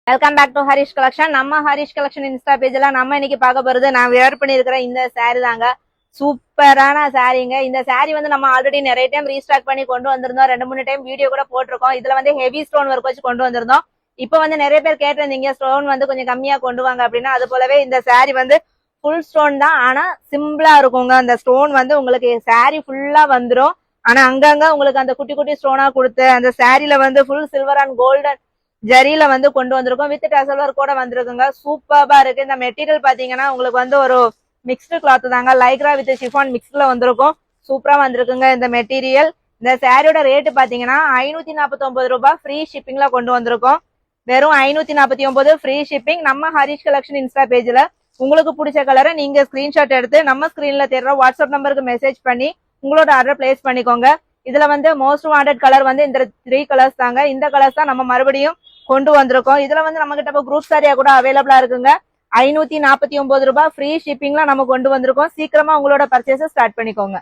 Welcome back to Harish collection. நம்ம Harish collection Insta பேஜ்ல நம்ம இன்னைக்கு பார்க்க போறது நான் வேர் பண்ணிருக்கிற இந்த சாரி தாங்க. சூப்பரான சாரீங்க. இந்த சாரி வந்து நம்ம ஆல்ரெடி நிறைய டைம் ரீஸ்டாக் பண்ணி கொண்டு வந்திருந்தோம். 2-3 டைம் வீடியோ கூட போட்டிருக்கோம். இதுல வந்து ஹெவி ஸ்டோன் ஒர்க் வச்சு கொண்டு வந்திருந்தோம். இப்ப வந்து நிறைய பேர் கேட்டிருந்தீங்க ஸ்டோன் வந்து கொஞ்சம் கம்மியா கொண்டு வாங்க அப்படின்னா. அது போலவே இந்த சாரி வந்து ஃபுல் ஸ்டோன் தான், ஆனா சிம்பிளா இருக்குங்க. அந்த ஸ்டோன் வந்து உங்களுக்கு சாரி ஃபுல்லா வந்துடும். ஆனா அங்கங்க உங்களுக்கு அந்த குட்டி குட்டி ஸ்டோனா கொடுத்து அந்த சாரில வந்து ஃபுல் சில்வர் அண்ட் கோல்டன் ஜரியில வந்து கொண்டு வந்திருக்கோம். வித் டசல் ஒர்க் கூட வந்திருக்குங்க. சூப்பரா இருக்கு. இந்த மெட்டீரியல் பாத்தீங்கன்னா உங்களுக்கு வந்து ஒரு மிக்ஸ்டு கிளாத் தாங்க. லைக்ரா வித் ஷிஃபான் மிக்ஸ்ல வந்திருக்கும். சூப்பரா வந்திருக்குங்க இந்த மெட்டீரியல். இந்த சாரியோட ரேட்டு பாத்தீங்கன்னா 549 ரூபாய் ஃப்ரீ ஷிப்பிங்ல கொண்டு வந்திருக்கோம். வெறும் 549 ஃப்ரீ ஷிப்பிங். நம்ம ஹரிஷ் கலெக்ஷன் இன்ஸ்டா பேஜ்ல உங்களுக்கு பிடிச்ச கலரை நீங்க ஸ்கிரீன்ஷாட் எடுத்து நம்ம ஸ்கிரீன்ல தேடுற வாட்ஸ்அப் நம்பருக்கு மெசேஜ் பண்ணி உங்களோட ஆர்டர் பிளேஸ் பண்ணிக்கோங்க. இதுல வந்து மோஸ்ட் வாண்டட் கலர் வந்து இந்த 3 கலர்ஸ் தாங்க. இந்த கலர்ஸ் தான் நம்ம மறுபடியும் கொண்டு வந்திருக்கோம். இதுல வந்து நம்ம கிட்ட குரூப் சாரியா கூட அவைலபிளா இருக்குங்க. 549 ரூபாய் ஃப்ரீ ஷிப்பிங்ல நம்ம கொண்டு வந்திருக்கோம். சீக்கிரமா உங்களோட பர்ச்சேஸ் ஸ்டார்ட் பண்ணிக்கோங்க.